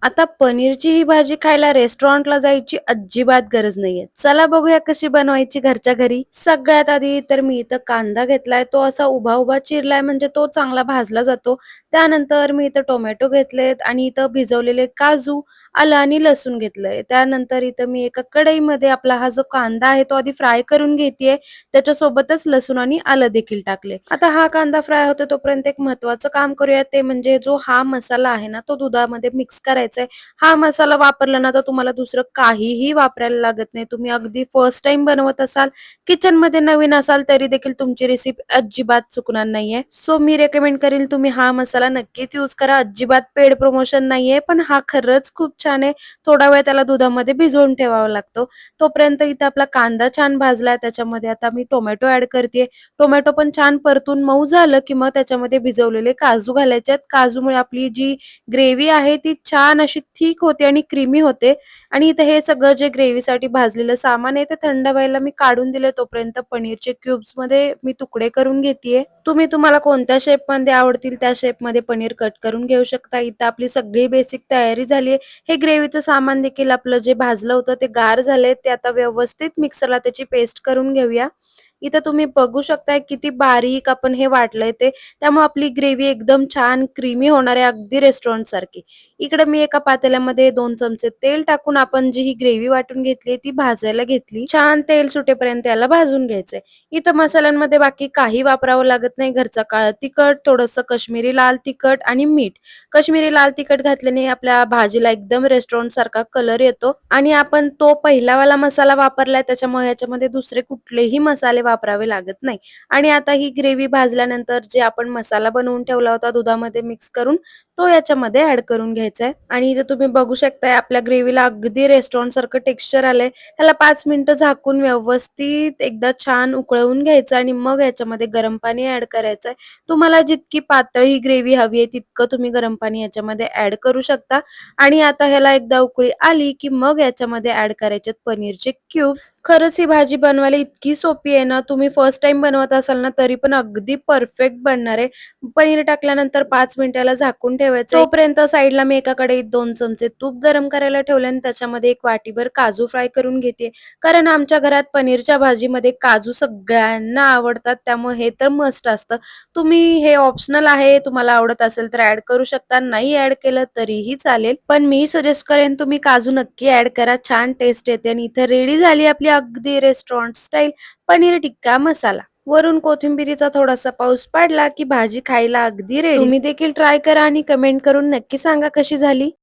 आता पनीरची ही भाजी खायला रेस्टॉरंटला जायची अजिबात गरज नाहीये. चला बघूया कशी बनवायची घरच्या घरी. सगळ्यात आधी तर मी इथं कांदा घेतलाय. तो असा उभा-उभा चिरलाय म्हणजे तो चांगला भाजला जातो. त्यानंतर मी इथं टोमॅटो घेतलेत आणि इथं भिजवलेले काजू, आलं आणि लसूण घेतलंय. त्यानंतर इथं मी एका कढईमध्ये आपला हा जो कांदा आहे तो आधी फ्राय करून घेतेय. त्याच्यासोबतच लसूण आणि आलं देखील टाकले. आता हा कांदा फ्राय होतो तोपर्यंत एक महत्त्वाचं काम करूया ते म्हणजे जो हा मसाला आहे ना तो दुधामध्ये मिक्स करायचा आहे. हा मसाला वापरला ना तर तुम्हाला दुसरं काहीही वापरायला लागत नाही. तुम्ही अगदी फर्स्ट टाईम बनवत असाल, किचनमध्ये नवीन असाल तरी देखील तुमची रेसिपी अजिबात चुकणार नाहीये. सो मी रेकमेंड करेल तुम्ही हा मसाला नक्कीच यूज करा. अजिबात पेड प्रमोशन नाहीये, पण हा खरंच खूप छान आहे. थोडा वेळ त्याला दुधामध्ये भिजवून ठेवावा लागतो. तोपर्यंत इथं आपला कांदा छान भाजलाय. त्याच्यामध्ये आता मी टोमॅटो ॲड करतेय. टोमॅटो पण छान परतून मऊ झालं की मग त्याच्यामध्ये भिजवलेले काजू घालायचे आहेत. काजूमुळे आपली जी ग्रेव्ही आहे ती छान अशी थिक होते आणि क्रीमी होते. आणि इथे हे सगळं जे ग्रेव्हीसाठी भाजलेलं सामान आहे ते थंड व्हायला मी काढून दिले. तोपर्यंत पनीरचे क्यूब्समध्ये मी तुकडे करून घेतेय. तुम्हाला कोणत्या शेपमध्ये आवडतील त्या शेपमध्ये पनीर कट करून घेऊ शकता. इथं आपली सगळी बेसिक तयारी झाली आहे. हे ग्रेव्हीचं सामान देखील आपलं जे भाजलं होतं ते गार झालंय. ते आता व्यवस्थित मिक्सरला त्याची पेस्ट करून घेऊया. इथं तुम्ही बघू शकताय किती बारीक आपण हे वाटलंय ते. त्यामुळे आपली ग्रेव्ही एकदम छान क्रीमी होणार आहे, अगदी रेस्टॉरंट सारखी. इकडे मी एका पातेल्यामध्ये 2 चमचे तेल टाकून आपण जी ही ग्रेव्ही वाटून घेतली ती भाजायला घेतली. छान तेल सुटेपर्यंत याला भाजून घ्यायचंय. इथं मसाल्यांमध्ये बाकी काही वापरावं लागत नाही. घरचा काळं तिखट, थोडंसं काश्मीरी लाल तिखट आणि मीठ. काश्मीरी लाल तिखट घातल्याने आपल्या भाजीला एकदम रेस्टॉरंट सारखा कलर येतो आणि आपण तो पहिलावाला मसाला वापरलाय त्याच्यामुळे याच्यामध्ये दुसरे कुठलेही मसाले वापरावे लागत नाही. आणि आता ही ग्रेव्ही भाजल्यानंतर जे आपण मसाला बनवून ठेवला होता दुधामध्ये मिक्स करून तो याच्यामध्ये ॲड करून घ्यायचा आहे. आणि इथे तुम्ही बघू शकताय आपल्या ग्रेव्हीला अगदी रेस्टॉरंट सारखं टेक्स्चर आलंय. ह्याला 5 मिनिटं झाकून व्यवस्थित एकदा छान उकळवून घ्यायचं आणि मग याच्यामध्ये गरम पाणी ॲड करायचंय. तुम्हाला जितकी पातळ ही ग्रेव्ही हवी आहे तितकं तुम्ही गरम पाणी याच्यामध्ये ॲड करू शकता. आणि आता ह्याला एकदा उकळी आली की मग याच्यामध्ये ॲड करायचे पनीरचे क्यूब्स. खरंच ही भाजी बनवायला इतकी सोपी आहे ना, तुम्ही फर्स्ट टाईम बनवत असाल ना तरी पण अगदी परफेक्ट बनणार आहे. पनीर टाकल्यानंतर 5 मिनिटाला झाकून ठेवायचं. तोपर्यंत साईडला मी एका कढईत 2 चमचे तूप गरम करायला ठेवले आणि त्याच्यामध्ये 1 वाटीभर काजू फ्राय करून घेते. कारण आमच्या घरात पनीरच्या भाजीमध्ये काजू सगळ्यांना आवडतात, त्यामुळे हे तर मस्ट असतं. तुम्ही हे ऑप्शनल आहे, तुम्हाला आवडत असेल तर ॲड करू शकता. नाही ॲड केलं तरीही चालेल. पण मी सजेस्ट करेन तुम्ही काजू नक्की ॲड करा. छान टेस्ट येते. आणि इथे रेडी झाली आपली अगदी रेस्टॉरंट स्टाईल पनीर टिक्का मसाला. वरून कोथिंबिरीचा थोडासा पाऊस पडला की भाजी खायला अगदी रेडी. तुम्ही देखील ट्राय करा आणि कमेंट करून नक्की सांगा कशी झाली.